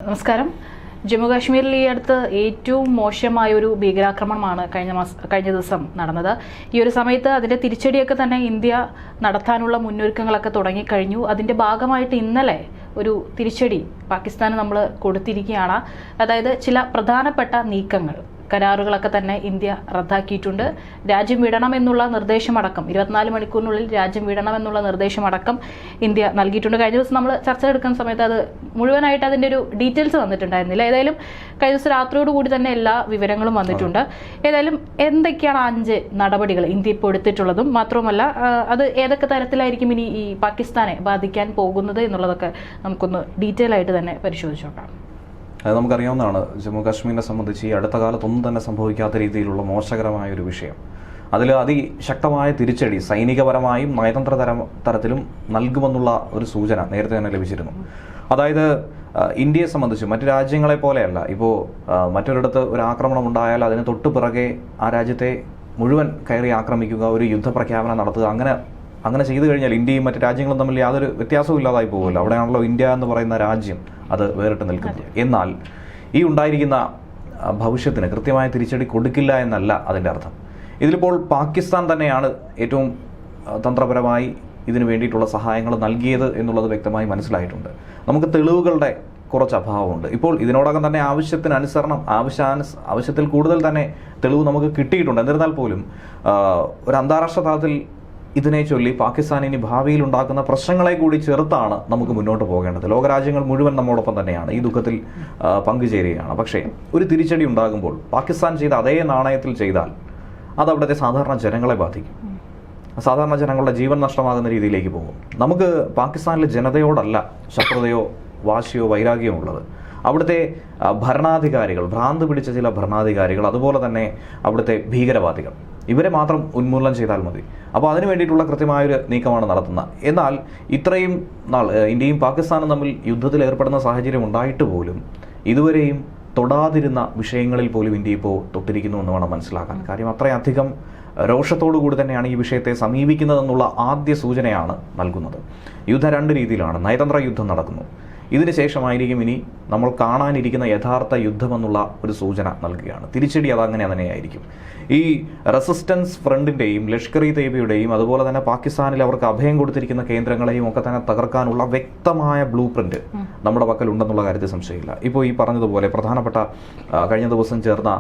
നമസ്കാരം. ജമ്മുകാശ്മീരിൽ ഈ അടുത്ത് ഏറ്റവും മോശമായ ഒരു ഭീകരാക്രമണമാണ് കഴിഞ്ഞ ദിവസം നടന്നത്. ഈ ഒരു സമയത്ത് അതിന്റെ തിരിച്ചടിയൊക്കെ തന്നെ ഇന്ത്യ നടത്താനുള്ള മുന്നൊരുക്കങ്ങളൊക്കെ തുടങ്ങിക്കഴിഞ്ഞു. അതിന്റെ ഭാഗമായിട്ട് ഇന്നലെ ഒരു തിരിച്ചടി പാകിസ്ഥാന് നമ്മൾ കൊടുത്തിരിക്കുകയാണ്. അതായത് ചില പ്രധാനപ്പെട്ട നീക്കങ്ങൾ, കരാറുകളൊക്കെ തന്നെ ഇന്ത്യ റദ്ദാക്കിയിട്ടുണ്ട്. രാജ്യം വിടണമെന്നുള്ള നിർദ്ദേശമടക്കം 24 മണിക്കൂറിനുള്ളിൽ രാജ്യം വിടണമെന്നുള്ള നിർദ്ദേശമടക്കം ഇന്ത്യ നൽകിയിട്ടുണ്ട്. കഴിഞ്ഞ ദിവസം നമ്മൾ ചർച്ച എടുക്കുന്ന സമയത്ത് അത് മുഴുവനായിട്ട് അതിൻ്റെ ഒരു ഡീറ്റെയിൽസ് വന്നിട്ടുണ്ടായിരുന്നില്ല. ഏതായാലും കഴിഞ്ഞ ദിവസം രാത്രിയോടുകൂടി തന്നെ എല്ലാ വിവരങ്ങളും വന്നിട്ടുണ്ട്. ഏതായാലും എന്തൊക്കെയാണ് 5 നടപടികൾ ഇന്ത്യ ഇപ്പോൾ എടുത്തിട്ടുള്ളതും മാത്രവുമല്ല അത് ഏതൊക്കെ തരത്തിലായിരിക്കും ഇനി ഈ പാകിസ്ഥാനെ ബാധിക്കാൻ പോകുന്നത് എന്നുള്ളതൊക്കെ നമുക്കൊന്ന് ഡീറ്റെയിൽ ആയിട്ട് തന്നെ പരിശോധിച്ചു നോക്കാം. അത് നമുക്കറിയാവുന്നതാണ്. ജമ്മു കാശ്മീരിനെ സംബന്ധിച്ച് ഈ അടുത്ത കാലത്തൊന്നും തന്നെ സംഭവിക്കാത്ത രീതിയിലുള്ള മോശകരമായ ഒരു വിഷയം. അതിൽ അതിശക്തമായ തിരിച്ചടി സൈനികപരമായും നയതന്ത്ര തരത്തിലും നൽകുമെന്നുള്ള ഒരു സൂചന നേരത്തെ തന്നെ ലഭിച്ചിരുന്നു. അതായത് ഇന്ത്യയെ സംബന്ധിച്ച് മറ്റു രാജ്യങ്ങളെ പോലെയല്ല. ഇപ്പോൾ മറ്റൊരിടത്ത് ഒരു ആക്രമണം ഉണ്ടായാൽ അതിന് തൊട്ടു പിറകെ ആ രാജ്യത്തെ മുഴുവൻ കയറി ആക്രമിക്കുക, ഒരു യുദ്ധപ്രഖ്യാപനം നടത്തുക, അങ്ങനെ ചെയ്തു കഴിഞ്ഞാൽ ഇന്ത്യയും മറ്റു രാജ്യങ്ങളും തമ്മിൽ യാതൊരു വ്യത്യാസവും ഇല്ലാതായി പോകുമല്ലോ. അവിടെയാണല്ലോ ഇന്ത്യ എന്ന് പറയുന്ന രാജ്യം അത് വേറിട്ട് നിൽക്കുന്നത്. എന്നാൽ ഈ ഉണ്ടായിരിക്കുന്ന ഭവിഷ്യത്തിന് കൃത്യമായ തിരിച്ചടി കൊടുക്കില്ല എന്നല്ല അതിൻ്റെ അർത്ഥം. ഇതിലിപ്പോൾ പാകിസ്ഥാൻ തന്നെയാണ് ഏറ്റവും തന്ത്രപരമായി ഇതിനു വേണ്ടിയിട്ടുള്ള സഹായങ്ങൾ നൽകിയത് എന്നുള്ളത് വ്യക്തമായി മനസ്സിലായിട്ടുണ്ട്. നമുക്ക് തെളിവുകളുടെ കുറച്ച് അഭാവമുണ്ട്. ഇപ്പോൾ ഇതിനോടകം തന്നെ ആവശ്യത്തിനനുസരണം ആവശ്യത്തിൽ കൂടുതൽ തന്നെ തെളിവ് നമുക്ക് കിട്ടിയിട്ടുണ്ട്. എന്നിരുന്നാൽ പോലും ഒരു അന്താരാഷ്ട്ര തലത്തിൽ ഇതിനെ ചൊല്ലി പാകിസ്ഥാൻ ഇനി ഭാവിയിൽ ഉണ്ടാക്കുന്ന പ്രശ്നങ്ങളെ കൂടി ചെറുത്താണ് നമുക്ക് മുന്നോട്ട് പോകേണ്ടത്. ലോകരാജ്യങ്ങൾ മുഴുവൻ നമ്മോടൊപ്പം തന്നെയാണ്, ഈ ദുഃഖത്തിൽ പങ്കുചേരുകയാണ്. പക്ഷേ ഒരു തിരിച്ചടി ഉണ്ടാകുമ്പോൾ പാകിസ്ഥാൻ ചെയ്ത അതേ നാണയത്തിൽ ചെയ്താൽ അത് അവിടുത്തെ സാധാരണ ജനങ്ങളെ ബാധിക്കും. സാധാരണ ജനങ്ങളുടെ ജീവൻ നഷ്ടമാകുന്ന രീതിയിലേക്ക് പോകും. നമുക്ക് പാകിസ്ഥാനിലെ ജനതയോടല്ല ശത്രുതയോ വാശിയോ വൈരാഗ്യമോ ഉള്ളത്. അവിടുത്തെ ഭരണാധികാരികൾ, ഭ്രാന്ത് പിടിച്ച ചില ഭരണാധികാരികൾ, അതുപോലെ തന്നെ അവിടുത്തെ ഭീകരവാദികൾ, ഇവരെ മാത്രം ഉന്മൂലനം ചെയ്താൽ മതി. അപ്പോൾ അതിനു വേണ്ടിയിട്ടുള്ള കൃത്യമായൊരു നീക്കമാണ് നടത്തുന്നത്. എന്നാൽ ഇത്രയും നാൾ ഇന്ത്യയും പാകിസ്ഥാനും തമ്മിൽ യുദ്ധത്തിൽ ഏർപ്പെടുന്ന സാഹചര്യം ഉണ്ടായിട്ട് പോലും ഇതുവരെയും തൊടാതിരുന്ന വിഷയങ്ങളിൽ പോലും ഇന്ത്യ ഇപ്പോൾ തൊട്ടിരിക്കുന്നു എന്ന് വേണം മനസ്സിലാക്കാൻ. കാര്യം അത്രയധികം രോഷത്തോടു കൂടി തന്നെയാണ് ഈ വിഷയത്തെ സമീപിക്കുന്നതെന്നുള്ള ആദ്യ സൂചനയാണ് നൽകുന്നത്. യുദ്ധം 2 രീതിയിലാണ്. നയതന്ത്ര യുദ്ധം നടക്കുന്നു. ഇതിന് ശേഷമായിരിക്കും ഇനി നമ്മൾ കാണാനിരിക്കുന്ന യഥാർത്ഥ യുദ്ധമെന്നുള്ള ഒരു സൂചന നൽകുകയാണ്. തിരിച്ചടി അതങ്ങനെ തന്നെയായിരിക്കും. ഈ റെസിസ്റ്റൻസ് ഫ്രണ്ടിൻ്റെയും ലഷ്കർ ഇ തയ്യബയുടെയും അതുപോലെ തന്നെ പാകിസ്ഥാനിൽ അവർക്ക് അഭയം കൊടുത്തിരിക്കുന്ന കേന്ദ്രങ്ങളെയും ഒക്കെ തന്നെ തകർക്കാനുള്ള വ്യക്തമായ ബ്ലൂ പ്രിന്റ് നമ്മുടെ പക്കൽ ഉണ്ടെന്നുള്ള കാര്യത്തിൽ സംശയമില്ല. ഇപ്പോൾ ഈ പറഞ്ഞതുപോലെ പ്രധാനപ്പെട്ട കഴിഞ്ഞ ദിവസം ചേർന്ന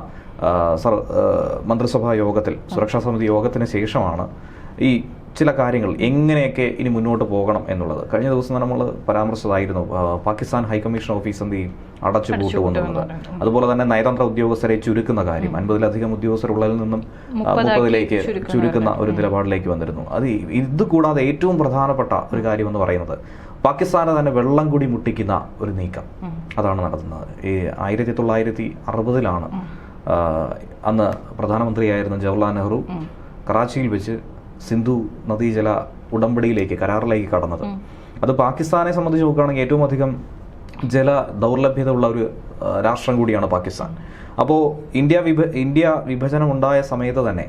മന്ത്രിസഭാ യോഗത്തിൽ, സുരക്ഷാ സമിതി യോഗത്തിന് ശേഷമാണ് ഈ ചില കാര്യങ്ങൾ എങ്ങനെയൊക്കെ ഇനി മുന്നോട്ട് പോകണം എന്നുള്ളത്. കഴിഞ്ഞ ദിവസം നമ്മൾ പരാമർശിച്ചതായിരുന്നു. പാകിസ്ഥാൻ ഹൈക്കമ്മീഷൻ ഓഫീസ് അടച്ചുപൂട്ടുവെന്നുള്ളത്. അതുപോലെ തന്നെ നയതന്ത്ര ഉദ്യോഗസ്ഥരെ ചുരുക്കുന്ന കാര്യം, 50-ലധികം ഉദ്യോഗസ്ഥരുള്ളതിൽ നിന്നും 30-ലേക്ക് ചുരുക്കുന്ന ഒരു നിലപാടിലേക്ക് വന്നിരുന്നു. ഇത് കൂടാതെ ഏറ്റവും പ്രധാനപ്പെട്ട ഒരു കാര്യം എന്ന് പറയുന്നത് പാകിസ്ഥാനെ തന്നെ വെള്ളം കൂടി മുട്ടിക്കുന്ന ഒരു നീക്കം അതാണ് നടത്തുന്നത്. ഈ 1960-ലാണ് അന്ന് പ്രധാനമന്ത്രിയായിരുന്ന ജവഹർലാൽ നെഹ്റു കറാച്ചിയിൽ വെച്ച് സിന്ധു നദീജല ഉടമ്പടിയിലേക്ക്, കരാറിലേക്ക് കടന്നത്. അത് പാകിസ്ഥാനെ സംബന്ധിച്ച് നോക്കുകയാണെങ്കിൽ ഏറ്റവും അധികം ജല ദൗർലഭ്യത ഉള്ള ഒരു രാഷ്ട്രം കൂടിയാണ് പാകിസ്ഥാൻ. അപ്പോൾ ഇന്ത്യ വിഭജനം ഉണ്ടായ സമയത്ത് തന്നെ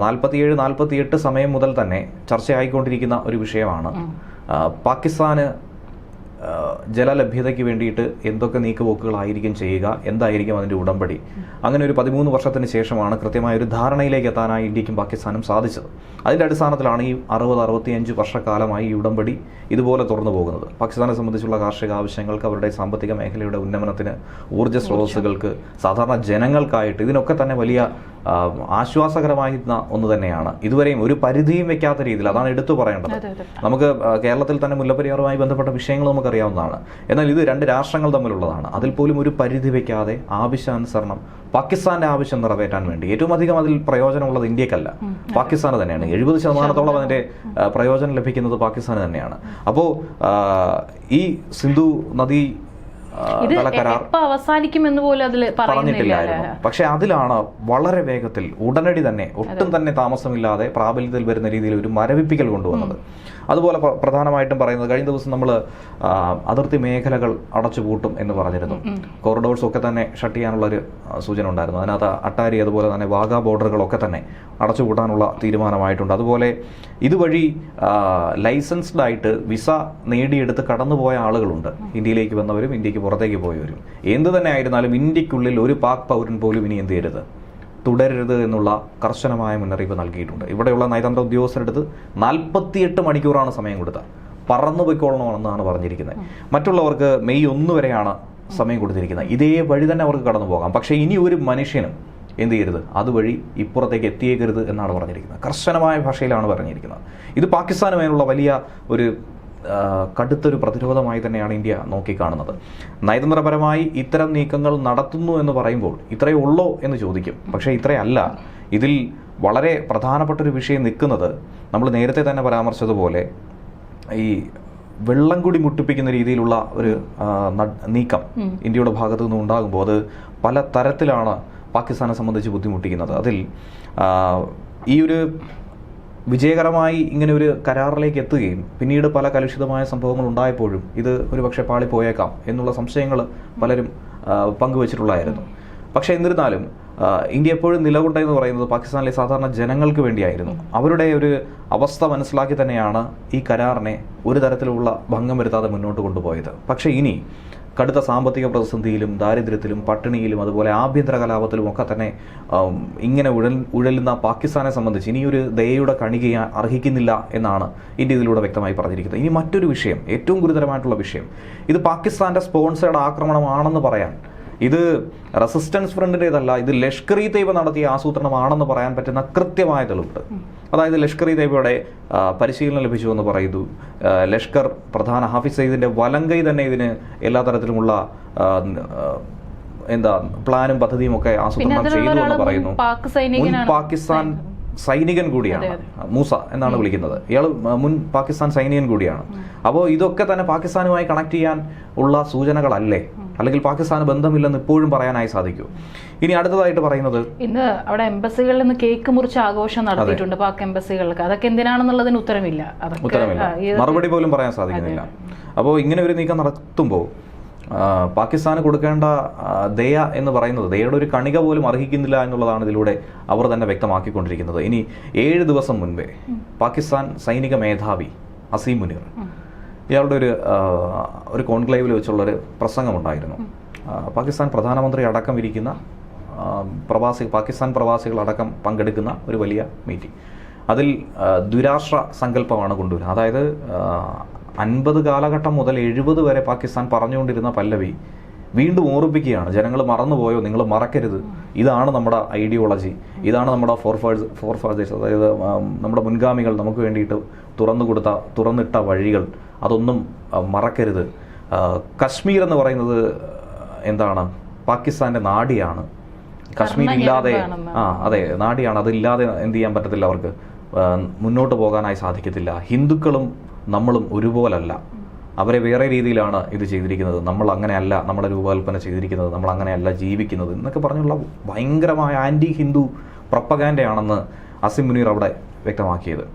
47-48 സമയം മുതൽ തന്നെ ചർച്ചയായിക്കൊണ്ടിരിക്കുന്ന ഒരു വിഷയമാണ് പാകിസ്ഥാന് ജലലഭ്യതയ്ക്ക് വേണ്ടിയിട്ട് എന്തൊക്കെ നീക്കുപോക്കുകളായിരിക്കും ചെയ്യുക, എന്തായിരിക്കും അതിൻ്റെ ഉടമ്പടി. അങ്ങനെ ഒരു 13 വർഷത്തിന് ശേഷമാണ് കൃത്യമായ ഒരു ധാരണയിലേക്ക് എത്താനായി ഇന്ത്യക്കും പാകിസ്ഥാനും സാധിച്ചത്. അതിൻ്റെ അടിസ്ഥാനത്തിലാണ് ഈ 60-65 വർഷക്കാലമായി ഈ ഉടമ്പടി ഇതുപോലെ തുറന്നു പോകുന്നത്. പാകിസ്ഥാനെ സംബന്ധിച്ചുള്ള കാർഷിക ആവശ്യങ്ങൾക്ക്, അവരുടെ സാമ്പത്തിക മേഖലയുടെ ഉന്നമനത്തിന്, ഊർജ്ജ സ്രോതസ്സുകൾക്ക്, സാധാരണ ജനങ്ങൾക്കായിട്ട് ഇതിനൊക്കെ തന്നെ വലിയ ആശ്വാസകരമായിരുന്ന ഒന്ന് തന്നെയാണ്. ഇതുവരെയും ഒരു പരിധിയും വെക്കാത്ത രീതിയിൽ, അതാണ് എടുത്തു പറയേണ്ടത്. നമുക്ക് കേരളത്തിൽ തന്നെ മുല്ലപ്പെരിയാറുമായി ബന്ധപ്പെട്ട വിഷയങ്ങൾ നമുക്കറിയാവുന്നതാണ്. എന്നാൽ ഇത് 2 രാഷ്ട്രങ്ങൾ തമ്മിലുള്ളതാണ്. അതിൽ പോലും ഒരു പരിധി വെക്കാതെ ആവശ്യാനുസരണം പാകിസ്ഥാന്റെ ആവശ്യം നിറവേറ്റാൻ വേണ്ടി ഏറ്റവും അധികം അതിൽ പ്രയോജനമുള്ളത് ഇന്ത്യക്കല്ല, പാകിസ്ഥാന് തന്നെയാണ്. 70% അതിന്റെ പ്രയോജനം ലഭിക്കുന്നത് പാകിസ്ഥാന് തന്നെയാണ്. അപ്പോൾ ഈ സിന്ധു നദി അവസാനിക്കുമെന്ന് പോലും അതിൽ പറഞ്ഞിട്ടില്ലായിരുന്നു. പക്ഷെ അതിലാണ് വളരെ വേഗത്തിൽ ഉടനടി തന്നെ ഒട്ടും തന്നെ താമസമില്ലാതെ പ്രാബല്യത്തിൽ വരുന്ന രീതിയിൽ ഒരു മരവിപ്പിക്കൽ കൊണ്ടുവന്നത്. അതുപോലെ പ്രധാനമായിട്ടും പറയുന്നത്, കഴിഞ്ഞ ദിവസം നമ്മൾ അതിർത്തി മേഖലകൾ അടച്ചുപൂട്ടും എന്ന് പറഞ്ഞിരുന്നു. കോറിഡോർസ് ഒക്കെ തന്നെ ഷട്ട് ചെയ്യാനുള്ളൊരു സൂചന ഉണ്ടായിരുന്നു. അതിനകത്ത് അട്ടാരി അതുപോലെ തന്നെ വാഗ ബോർഡറുകളൊക്കെ തന്നെ അടച്ചുപൂട്ടാനുള്ള തീരുമാനമായിട്ടുണ്ട്. അതുപോലെ ഇതുവഴി ലൈസൻസ്ഡ് ആയിട്ട് വിസ നേടിയെടുത്ത് കടന്നുപോയ ആളുകളുണ്ട്. ഇന്ത്യയിലേക്ക് വന്നവരും ഇന്ത്യക്ക് ഇന്ത്യക്ക് പുറത്തേക്ക് പോയി വരും. എന്ത് തന്നെ ആയിരുന്നാലും ഇന്ത്യക്കുള്ളിൽ ഒരു പാക് പൗരൻ പോലും ഇനി എന്ത് ചെയ്യരുത്, തുടരരുത് എന്നുള്ള കർശനമായ മുന്നറിയിപ്പ് നൽകിയിട്ടുണ്ട്. ഇവിടെയുള്ള നയതന്ത്ര ഉദ്യോഗസ്ഥരെടുത്ത് 48 മണിക്കൂറാണ് സമയം കൊടുത്തത്. പറന്നു പോയിക്കൊള്ളണമെന്നാണ് പറഞ്ഞിരിക്കുന്നത്. മറ്റുള്ളവർക്ക് മെയ് 1 വരെയാണ് സമയം കൊടുത്തിരിക്കുന്നത്. ഇതേ വഴി തന്നെ അവർക്ക് കടന്നു പോകാം. പക്ഷേ ഇനി ഒരു മനുഷ്യനും എന്ത് ചെയ്യരുത്, അതുവഴി ഇപ്പുറത്തേക്ക് എത്തിയേക്കരുത് എന്നാണ് പറഞ്ഞിരിക്കുന്നത്. കർശനമായ ഭാഷയിലാണ് പറഞ്ഞിരിക്കുന്നത്. ഇത് പാകിസ്ഥാനുമായുള്ള വലിയ ഒരു കടുത്തൊരു പ്രതിരോധമായി തന്നെയാണ് ഇന്ത്യ നോക്കിക്കാണുന്നത്. നയതന്ത്രപരമായി ഇത്തരം നീക്കങ്ങൾ നടത്തുന്നു എന്ന് പറയുമ്പോൾ ഇത്രയേ ഉള്ളോ എന്ന് ചോദിക്കും. പക്ഷേ ഇത്രയല്ല. ഇതിൽ വളരെ പ്രധാനപ്പെട്ടൊരു വിഷയം നിൽക്കുന്നത്, നമ്മൾ നേരത്തെ തന്നെ പരാമർശിച്ചതുപോലെ ഈ വെള്ളം കൂടി മുട്ടിപ്പിക്കുന്ന രീതിയിലുള്ള ഒരു നീക്കം ഇന്ത്യയുടെ ഭാഗത്തു നിന്ന് ഉണ്ടാകുമ്പോൾ അത് പല തരത്തിലാണ് പാകിസ്ഥാനെ സംബന്ധിച്ച് ബുദ്ധിമുട്ടിക്കുന്നത്. അതിൽ ഈ ഒരു വിജയകരമായി ഇങ്ങനെ ഒരു കരാറിലേക്ക് എത്തുകയും പിന്നീട് പല കലുഷിതമായ സംഭവങ്ങൾ ഉണ്ടായപ്പോഴും ഇത് ഒരു പക്ഷേ പാളിപ്പോയേക്കാം എന്നുള്ള സംശയങ്ങൾ പലരും പങ്കുവച്ചിട്ടുള്ളതായിരുന്നു. പക്ഷേ എന്നിരുന്നാലും ഇന്ത്യ എപ്പോഴും നിലകൊണ്ടെന്ന് പറയുന്നത് പാകിസ്ഥാനിലെ സാധാരണ ജനങ്ങൾക്ക് വേണ്ടിയായിരുന്നു. അവരുടെ ഒരു അവസ്ഥ മനസ്സിലാക്കി തന്നെയാണ് ഈ കരാറിനെ ഒരു തരത്തിലുള്ള ഭംഗം വരുത്താതെ മുന്നോട്ട് കൊണ്ടുപോയത്. പക്ഷേ ഇനി കടുത്ത സാമ്പത്തിക പ്രതിസന്ധിയിലും ദാരിദ്ര്യത്തിലും പട്ടിണിയിലും അതുപോലെ ആഭ്യന്തര കലാപത്തിലും ഒക്കെ തന്നെ ഇങ്ങനെ ഉഴലുന്ന പാകിസ്ഥാനെ സംബന്ധിച്ച് ഇനിയൊരു ദയയുടെ കണിക അർഹിക്കുന്നില്ല എന്നാണ് ഇന്ത്യ ഇതിലൂടെ വ്യക്തമായി പറഞ്ഞിരിക്കുന്നത്. ഇനി മറ്റൊരു വിഷയം, ഏറ്റവും ഗുരുതരമായിട്ടുള്ള വിഷയം, ഇത് പാകിസ്ഥാന്റെ സ്പോൺസേഡ് ആക്രമണമാണെന്ന് പറയാൻ, ഇത് റെസിസ്റ്റൻസ് ഫ്രണ്ടിൻ്റെതല്ല, ഇത് ലഷ്കർ ഇ തയ്യബ നടത്തിയ ആസൂത്രണമാണെന്ന് പറയാൻ പറ്റുന്ന കൃത്യമായ തെളിവുണ്ട്. അതായത് ലഷ്കർ ഇ തയ്യബയുടെ പരിശീലനം ലഭിച്ചു എന്ന് പറയുന്നു. ലഷ്കർ പ്രധാന ഹാഫിസ് സയ്യിദിന്റെ വലങ്കൈ തന്നെ ഇതിന് എല്ലാ തരത്തിലുമുള്ള പ്ലാനും പദ്ധതിയും ഒക്കെ ആസൂത്രണം ചെയ്തു എന്ന് പറയുന്നു. മുൻ പാകിസ്ഥാൻ സൈനികൻ കൂടിയാണ്, മൂസ എന്നാണ് വിളിക്കുന്നത്. ഇയാൾ മുൻ പാകിസ്ഥാൻ സൈനികൻ കൂടിയാണ്. അപ്പോൾ ഇതൊക്കെ തന്നെ പാകിസ്ഥാനുമായി കണക്ട് ചെയ്യാൻ ഉള്ള സൂചനകളല്ലേ, അല്ലെങ്കിൽ പാകിസ്ഥാന് ബന്ധമില്ലെന്ന് ഇപ്പോഴും പറയാനായി സാധിക്കൂ. ഇനി അടുത്തതായിട്ട് പറയുന്നത്, ഇന്ന് അവിടെ എംബസികളിൽ നിന്ന് കേക്ക് മുറിച്ച് ആഘോഷം നടത്തിയിട്ടുണ്ട് പാക് എംബസികൾക്ക്. അതൊക്കെ എന്തിനാണെന്നുള്ളതിന് ഉത്തരമില്ല, മറുപടി പോലും പറയാൻ സാധിക്കുന്നില്ല. അപ്പോൾ ഇങ്ങനെ ഒരു നീക്കം നടത്തുമ്പോൾ പാകിസ്ഥാന് കൊടുക്കേണ്ട ദയ എന്ന് പറയുന്നത്, ദയയുടെ ഒരു കണിക പോലും അർഹിക്കുന്നില്ല എന്നുള്ളതാണ് ഇതിലൂടെ അവർ തന്നെ വ്യക്തമാക്കിക്കൊണ്ടിരിക്കുന്നത്. ഇനി 7 ദിവസം മുൻപേ പാകിസ്ഥാൻ സൈനിക മേധാവി അസീം മുനീർ, ഇയാളുടെ ഒരു കോൺക്ലേവിൽ വെച്ചുള്ളൊരു പ്രസംഗമുണ്ടായിരുന്നു. പാകിസ്ഥാൻ പ്രധാനമന്ത്രി അടക്കം ഇരിക്കുന്ന പാകിസ്ഥാൻ പ്രവാസികളടക്കം പങ്കെടുക്കുന്ന ഒരു വലിയ മീറ്റിംഗ്. അതിൽ ദ്വിരാഷ്ട്ര സങ്കല്പമാണ് കൊണ്ടുവരുന്നത്. അതായത് 50 കാലഘട്ടം മുതൽ 70 വരെ പാകിസ്ഥാൻ പറഞ്ഞുകൊണ്ടിരുന്ന പല്ലവി വീണ്ടും ഓർപ്പിക്കുകയാണ്. ജനങ്ങൾ മറന്നുപോയോ, നിങ്ങൾ മറക്കരുത്, ഇതാണ് നമ്മുടെ ഐഡിയോളജി, ഇതാണ് നമ്മുടെ ഫോർഫാദേഴ്സ്, അതായത് നമ്മുടെ മുൻഗാമികൾ നമുക്ക് വേണ്ടിയിട്ട് തുറന്നിട്ട വഴികൾ, അതൊന്നും മറക്കരുത്. കശ്മീർ എന്ന് പറയുന്നത് എന്താണ്, പാകിസ്ഥാന്റെ നാടിയാണ്. കശ്മീർ ഇല്ലാതെ അതെ നാടിയാണ്, അതില്ലാതെ എന്ത് ചെയ്യാൻ പറ്റത്തില്ല, അവർക്ക് മുന്നോട്ട് പോകാനായി സാധിക്കത്തില്ല. ഹിന്ദുക്കളും നമ്മളും ഒരുപോലല്ല, അവരെ വേറെ രീതിയിലാണ് ഇത് ചെയ്തിരിക്കുന്നത്, നമ്മൾ അങ്ങനെയല്ല നമ്മുടെ രൂപകൽപ്പന ചെയ്തിരിക്കുന്നത്, നമ്മൾ അങ്ങനെയല്ല ജീവിക്കുന്നത് എന്നൊക്കെ പറഞ്ഞുള്ള ഭയങ്കരമായ ആൻറ്റി ഹിന്ദു പ്രൊപ്പഗാൻഡയാണെന്ന് അസീം മുനീർ അവിടെ വ്യക്തമാക്കിയത്.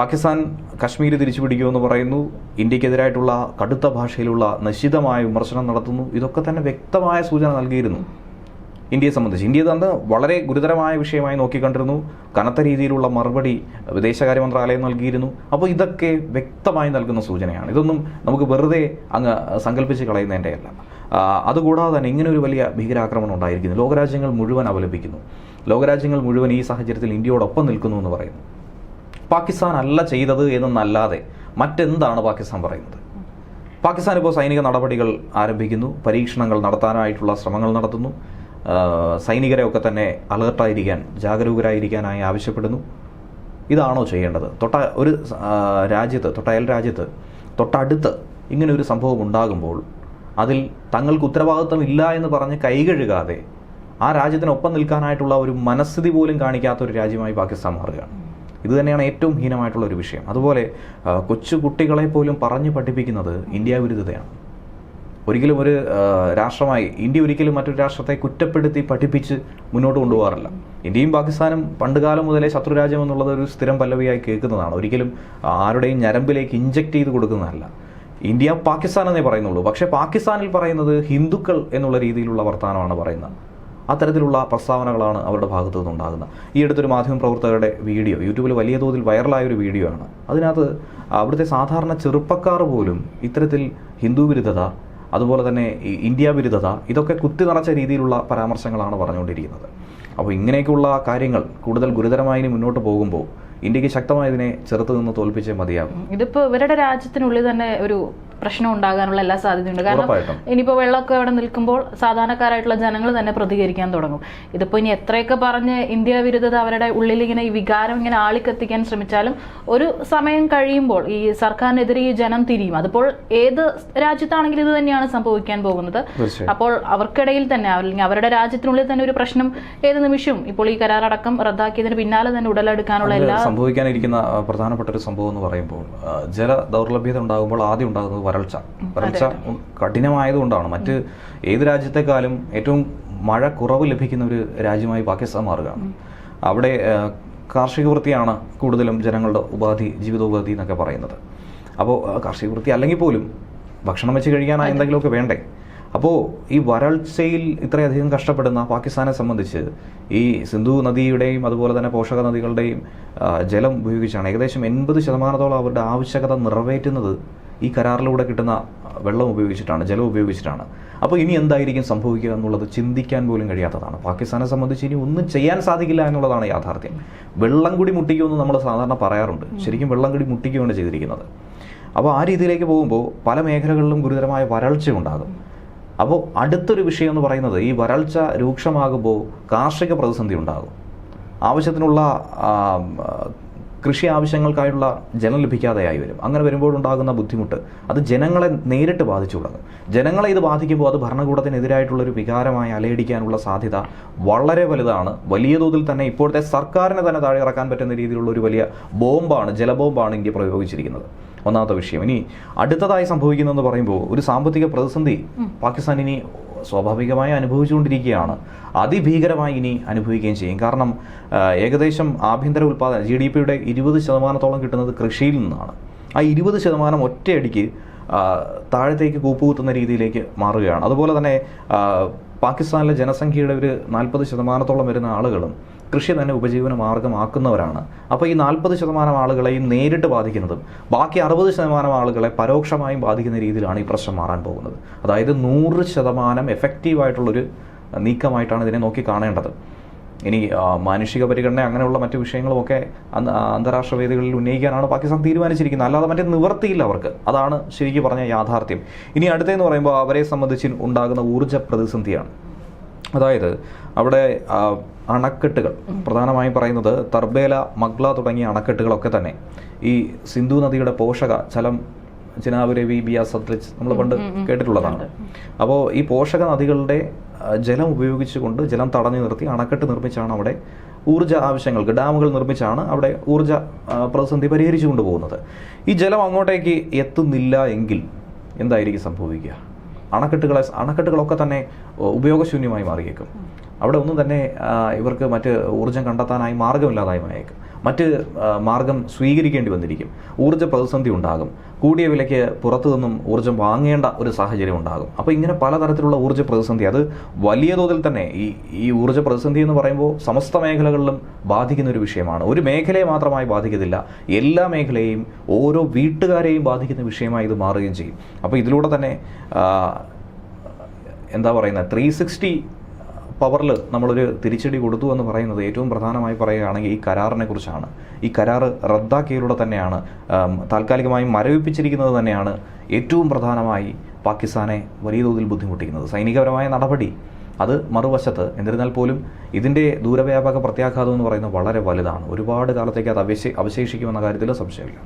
പാകിസ്ഥാൻ കശ്മീർ തിരിച്ചുപിടിക്കുമെന്ന് പറയുന്നു, ഇന്ത്യക്കെതിരായിട്ടുള്ള കടുത്ത ഭാഷയിലുള്ള നിശിതമായ വിമർശനം നടത്തുന്നു. ഇതൊക്കെ തന്നെ വ്യക്തമായ സൂചന നൽകിയിരുന്നു ഇന്ത്യയെ സംബന്ധിച്ച്. ഇന്ത്യ അന്ന് വളരെ ഗുരുതരമായ വിഷയമായി നോക്കിക്കണ്ടിരുന്നു. കനത്ത രീതിയിലുള്ള മറുപടി വിദേശകാര്യ മന്ത്രാലയം നൽകിയിരുന്നു. അപ്പോൾ ഇതൊക്കെ വ്യക്തമായി നൽകുന്ന സൂചനയാണ്. ഇതൊന്നും നമുക്ക് വെറുതെ അങ്ങ് സങ്കല്പിച്ച് കളയുന്നതിൻ്റെ അല്ല. അതുകൂടാതെ തന്നെ ഇങ്ങനെ ഒരു വലിയ ഭീകരാക്രമണം ഉണ്ടായിരിക്കുന്നു. ലോകരാജ്യങ്ങൾ മുഴുവൻ അപലപിക്കുന്നു. ലോകരാജ്യങ്ങൾ മുഴുവൻ ഈ സാഹചര്യത്തിൽ ഇന്ത്യയോടൊപ്പം നിൽക്കുന്നു എന്ന് പറയുന്നു. പാകിസ്ഥാൻ അല്ല ചെയ്തത് എന്നല്ലാതെ മറ്റെന്താണ് പാകിസ്ഥാൻ പറയുന്നത്? പാകിസ്ഥാൻ ഇപ്പോൾ സൈനിക നടപടികൾ ആരംഭിക്കുന്നു, പരീക്ഷണങ്ങൾ നടത്താനായിട്ടുള്ള ശ്രമങ്ങൾ നടത്തുന്നു, സൈനികരെ ഒക്കെ തന്നെ അലേർട്ടായിരിക്കാൻ, ജാഗരൂകരായിരിക്കാനായി ആവശ്യപ്പെടുന്നു. ഇതാണോ ചെയ്യേണ്ടത്? അയൽ രാജ്യത്ത് തൊട്ടടുത്ത് ഇങ്ങനെ ഒരു സംഭവം ഉണ്ടാകുമ്പോൾ അതിൽ തങ്ങൾക്ക് ഉത്തരവാദിത്വം ഇല്ല എന്ന് പറഞ്ഞ് കൈകഴുകാതെ ആ രാജ്യത്തിനൊപ്പം നിൽക്കാനായിട്ടുള്ള ഒരു മനസ്ഥിതി പോലും കാണിക്കാത്ത ഒരു രാജ്യമായി പാകിസ്ഥാൻ മാറുകയാണ്. ഇത് തന്നെയാണ് ഏറ്റവും ഹീനമായിട്ടുള്ള ഒരു വിഷയം. അതുപോലെ കൊച്ചു കുട്ടികളെ പോലും പറഞ്ഞു പഠിപ്പിക്കുന്നത് ഇന്ത്യ വിരുദ്ധതയാണ്. ഒരിക്കലും ഒരു രാഷ്ട്രമായി ഇന്ത്യ ഒരിക്കലും മറ്റൊരു രാഷ്ട്രത്തെ കുറ്റപ്പെടുത്തി പഠിപ്പിച്ച് മുന്നോട്ട് കൊണ്ടുപോകാറില്ല. ഇന്ത്യയും പാകിസ്ഥാനും പണ്ടുകാലം മുതലേ ശത്രുരാജ്യം എന്നുള്ളത് ഒരു സ്ഥിരം പല്ലവിയായി കേൾക്കുന്നതാണ്. ഒരിക്കലും ആരുടെയും ഞരമ്പിലേക്ക് ഇഞ്ചക്ട് ചെയ്ത് കൊടുക്കുന്നതല്ല. ഇന്ത്യ പാകിസ്ഥാൻ എന്നേ പറയുന്നുള്ളൂ. പക്ഷേ പാകിസ്ഥാനിൽ പറയുന്നത് ഹിന്ദുക്കൾ എന്നുള്ള രീതിയിലുള്ള വർത്തമാനമാണ് പറയുന്നത്. അത്തരത്തിലുള്ള പ്രസ്താവനകളാണ് അവരുടെ ഭാഗത്തു നിന്നുണ്ടാകുന്നത്. ഈ അടുത്തൊരു മാധ്യമപ്രവർത്തകരുടെ വീഡിയോ യൂട്യൂബിൽ വലിയ തോതിൽ വൈറലായൊരു വീഡിയോ ആണ്. അതിനകത്ത് അവിടുത്തെ സാധാരണ ചെറുപ്പക്കാർ പോലും ഇത്തരത്തിൽ ഹിന്ദു വിരുദ്ധത, അതുപോലെ തന്നെ ഈ ഇന്ത്യ വിരുദ്ധത, ഇതൊക്കെ കുത്തി നിറച്ച രീതിയിലുള്ള പരാമർശങ്ങളാണ് പറഞ്ഞുകൊണ്ടിരിക്കുന്നത്. അപ്പോൾ ഇങ്ങനെയൊക്കെയുള്ള കാര്യങ്ങൾ കൂടുതൽ ഗുരുതരമായി മുന്നോട്ട് പോകുമ്പോൾ ഇന്ത്യക്ക് ശക്തമായി ഇതിനെ ചെറുത്ത് നിന്ന് തോൽപ്പിച്ചേ മതിയാകും. ഇതിപ്പോൾ ഇവരുടെ രാജ്യത്തിനുള്ളിൽ തന്നെ ഒരു പ്രശ്നം ഉണ്ടാകാനുള്ള എല്ലാ സാധ്യതയുണ്ട്. കാരണം ഇനിയിപ്പോൾ വെള്ളമൊക്കെ അവിടെ നിൽക്കുമ്പോൾ സാധാരണക്കാരായിട്ടുള്ള ജനങ്ങൾ തന്നെ പ്രതികരിക്കാൻ തുടങ്ങും. ഇതിപ്പോൾ ഇനി എത്രയൊക്കെ പറഞ്ഞ് ഇന്ത്യ വിരുദ്ധത അവരുടെ ഉള്ളിൽ ഇങ്ങനെ ഈ വികാരം ഇങ്ങനെ ആളിക്കത്തിക്കാൻ ശ്രമിച്ചാലും ഒരു സമയം കഴിയുമ്പോൾ ഈ സർക്കാരിനെതിരെ ഈ ജനം തിരിയും. അതിപ്പോൾ ഏത് രാജ്യത്താണെങ്കിലും ഇത് തന്നെയാണ് സംഭവിക്കാൻ പോകുന്നത്. അപ്പോൾ അവർക്കിടയിൽ തന്നെ അല്ലെങ്കിൽ അവരുടെ രാജ്യത്തിനുള്ളിൽ തന്നെ ഒരു പ്രശ്നം ഏത് നിമിഷവും ഇപ്പോൾ ഈ കരാറടക്കം റദ്ദാക്കിയതിന് പിന്നാലെ തന്നെ ഉടലെടുക്കാനുള്ള എല്ലാ സംഭവിക്കാനിരിക്കുന്ന പ്രധാനപ്പെട്ട ഒരു സംഭവം എന്ന് പറയുമ്പോൾ ജല ദൗർലഭ്യത ഉണ്ടാകുമ്പോൾ ആദ്യം ഉണ്ടാകുന്നത് വരൾച്ച കഠിനമായതുകൊണ്ടാണ്. മറ്റ് ഏത് രാജ്യത്തെക്കാളും ഏറ്റവും മഴ കുറവ് ലഭിക്കുന്ന ഒരു രാജ്യമായി പാകിസ്ഥാൻ മാറുകയാണ്. അവിടെ കാർഷിക വൃത്തിയാണ് കൂടുതലും ജനങ്ങളുടെ ജീവിതോപാധി എന്നൊക്കെ പറയുന്നത്. അപ്പോൾ കാർഷിക വൃത്തി അല്ലെങ്കിൽ പോലും ഭക്ഷണം വെച്ച് കഴിക്കാനായി എന്തെങ്കിലുമൊക്കെ വേണ്ടേ? അപ്പോൾ ഈ വരൾച്ചയിൽ ഇത്രയധികം കഷ്ടപ്പെടുന്ന പാകിസ്ഥാനെ സംബന്ധിച്ച് ഈ സിന്ധു നദിയുടെയും അതുപോലെ തന്നെ പോഷക നദികളുടെയും ജലം ഉപയോഗിച്ചാണ് ഏകദേശം 80% അവരുടെ ആവശ്യകത നിറവേറ്റുന്നത് ഈ കരാറിലൂടെ കിട്ടുന്ന വെള്ളം ഉപയോഗിച്ചിട്ടാണ്, ജലം ഉപയോഗിച്ചിട്ടാണ്. അപ്പോൾ ഇനി എന്തായിരിക്കും സംഭവിക്കുക എന്നുള്ളത് ചിന്തിക്കാൻ പോലും കഴിയാത്തതാണ്. പാകിസ്ഥാനെ സംബന്ധിച്ച് ഇനി ഒന്നും ചെയ്യാൻ സാധിക്കില്ല എന്നുള്ളതാണ് യാഥാർത്ഥ്യം. വെള്ളം കൂടി മുട്ടിക്കുമെന്ന് നമ്മൾ സാധാരണ പറയാറുണ്ട്. ശരിക്കും വെള്ളം കൂടി മുട്ടിക്കുകയാണ് ചെയ്തിരിക്കുന്നത്. അപ്പോൾ ആ രീതിയിലേക്ക് പോകുമ്പോൾ പല മേഖലകളിലും ഗുരുതരമായ വരൾച്ച ഉണ്ടാകും. അപ്പോൾ അടുത്തൊരു വിഷയം എന്ന് പറയുന്നത് ഈ വരൾച്ച രൂക്ഷമാകുമ്പോൾ കാർഷിക പ്രതിസന്ധി ഉണ്ടാകും. ആവശ്യത്തിനുള്ള കൃഷി ആവശ്യങ്ങൾക്കായുള്ള ജലം ലഭിക്കാതെയായി വരും. അങ്ങനെ വരുമ്പോഴുണ്ടാകുന്ന ബുദ്ധിമുട്ട് അത് ജനങ്ങളെ നേരിട്ട് ബാധിച്ചു തുടങ്ങും. ജനങ്ങളെ ഇത് ബാധിക്കുമ്പോൾ അത് ഭരണകൂടത്തിനെതിരായിട്ടുള്ളൊരു വികാരമായി അലയടിക്കാനുള്ള സാധ്യത വളരെ വലുതാണ്. വലിയ തോതിൽ തന്നെ ഇപ്പോഴത്തെ സർക്കാരിനെ തന്നെ താഴെ ഇറക്കാൻ പറ്റുന്ന രീതിയിലുള്ള ഒരു വലിയ ബോംബാണ്, ജലബോംബാണ് ഇന്ത്യ പ്രയോഗിച്ചിരിക്കുന്നത്. ഒന്നാമത്തെ വിഷയം. ഇനി അടുത്തതായി സംഭവിക്കുന്നതെന്ന് പറയുമ്പോൾ ഒരു സാമ്പത്തിക പ്രതിസന്ധി പാകിസ്ഥാൻ ഇനി സ്വാഭാവികമായി അനുഭവിച്ചുകൊണ്ടിരിക്കുകയാണ്. അതിഭീകരമായി ഇനി അനുഭവിക്കുകയും ചെയ്യും. കാരണം ഏകദേശം ആഭ്യന്തര ഉൽപ്പാദനം GDP-യുടെ 20% കിട്ടുന്നത് കൃഷിയിൽ നിന്നാണ്. ആ 20% ഒറ്റയടിക്ക് താഴത്തേക്ക് കൂപ്പുകുത്തുന്ന രീതിയിലേക്ക് മാറുകയാണ്. അതുപോലെ തന്നെ പാകിസ്ഥാനിലെ ജനസംഖ്യയുടെ ഒരു 40% വരുന്ന ആളുകളും കൃഷി തന്നെ ഉപജീവന മാർഗമാക്കുന്നവരാണ്. അപ്പോൾ ഈ 40% ആളുകളെയും നേരിട്ട് ബാധിക്കുന്നതും ബാക്കി 60% ആളുകളെ പരോക്ഷമായും ബാധിക്കുന്ന രീതിയിലാണ് ഈ പ്രശ്നം മാറാൻ പോകുന്നത്. അതായത് 100% എഫക്റ്റീവായിട്ടുള്ളൊരു നീക്കമായിട്ടാണ് ഇതിനെ നോക്കി കാണേണ്ടത്. ഇനി മാനുഷിക പരിഗണന അങ്ങനെയുള്ള മറ്റു വിഷയങ്ങളുമൊക്കെ അന്താരാഷ്ട്ര വേദികളിൽ ഉന്നയിക്കാനാണ് പാകിസ്ഥാൻ തീരുമാനിച്ചിരിക്കുന്നത്. അല്ലാതെ മറ്റേ നിവർത്തിയില്ല അവർക്ക്. അതാണ് ശരിക്കും പറഞ്ഞ യാഥാർത്ഥ്യം. ഇനി അടുത്തതെന്ന് പറയുമ്പോൾ അവരെ സംബന്ധിച്ച് ഉണ്ടാകുന്ന ഊർജ്ജ പ്രതിസന്ധിയാണ്. അതായത് അവിടെ അണക്കെട്ടുകൾ, പ്രധാനമായും പറയുന്നത് തർബേല, മഗ്ല തുടങ്ങിയ അണക്കെട്ടുകളൊക്കെ തന്നെ ഈ സിന്ധു നദിയുടെ പോഷക ജലം, ചിനാബ്, രവി, ബിയാസ്, സത്ലജ് നമ്മൾ പണ്ട് കേട്ടിട്ടുള്ളതാണ്. അപ്പോൾ ഈ പോഷക നദികളുടെ ജലം ഉപയോഗിച്ചുകൊണ്ട് ജലം തടഞ്ഞു നിർത്തി അണക്കെട്ട് നിർമ്മിച്ചാണ് അവിടെ ഊർജ്ജ ആവശ്യങ്ങൾക്ക്, ഡാമുകൾ നിർമ്മിച്ചാണ് അവിടെ ഊർജ്ജ പ്രതിസന്ധി പരിഹരിച്ചു കൊണ്ടുപോകുന്നത്. ഈ ജലം അങ്ങോട്ടേക്ക് എത്തുന്നില്ല എങ്കിൽ എന്തായിരിക്കും സംഭവിക്കുക? അണക്കെട്ടുകളൊക്കെ തന്നെ ഉപയോഗശൂന്യമായി മാറിയേക്കും. അവിടെ ഒന്നും തന്നെ ഇവർക്ക് മറ്റ് ഊർജ്ജം കണ്ടെത്താനായി മാർഗമില്ലാതായി മായേക്കും. മറ്റ് മാർഗം സ്വീകരിക്കേണ്ടി വന്നിരിക്കും. ഊർജ്ജ പ്രതിസന്ധി ഉണ്ടാകും. കൂടിയ വിലയ്ക്ക് പുറത്തു നിന്നും ഊർജ്ജം വാങ്ങേണ്ട ഒരു സാഹചര്യം ഉണ്ടാകും. അപ്പോൾ ഇങ്ങനെ പലതരത്തിലുള്ള ഊർജ്ജ പ്രതിസന്ധി, അത് വലിയ തോതിൽ തന്നെ ഈ ഊർജ്ജ പ്രതിസന്ധി എന്ന് പറയുമ്പോൾ സമസ്ത മേഖലകളിലും ബാധിക്കുന്ന ഒരു വിഷയമാണ്. ഒരു മേഖലയെ മാത്രമായി ബാധിക്കത്തില്ല, എല്ലാ മേഖലയെയും ഓരോ വീട്ടുകാരെയും ബാധിക്കുന്ന വിഷയമായി ഇത് മാറുകയും ചെയ്യും. അപ്പോൾ ഇതിലൂടെ തന്നെ 360 പവറിൽ നമ്മളൊരു തിരിച്ചടി കൊടുത്തു എന്ന് പറയുന്നത് ഏറ്റവും പ്രധാനമായി പറയുകയാണെങ്കിൽ ഈ കരാറിനെ കുറിച്ചാണ്. ഈ കരാർ റദ്ദാക്കിയതിലൂടെ തന്നെയാണ്, താൽക്കാലികമായി മരവിപ്പിച്ചിരിക്കുന്നത് തന്നെയാണ് ഏറ്റവും പ്രധാനമായി പാകിസ്ഥാനെ വലിയ തോതിൽ ബുദ്ധിമുട്ടിക്കുന്നത്. സൈനികപരമായ നടപടി അത് മറുവശത്ത്. എന്നിരുന്നാൽ പോലും ഇതിൻ്റെ ദൂരവ്യാപക പ്രത്യാഘാതം എന്ന് പറയുന്നത് വളരെ വലുതാണ്. ഒരുപാട് കാലത്തേക്ക് അത് അവശേഷിക്കുമെന്ന കാര്യത്തിൽ സംശയമില്ല.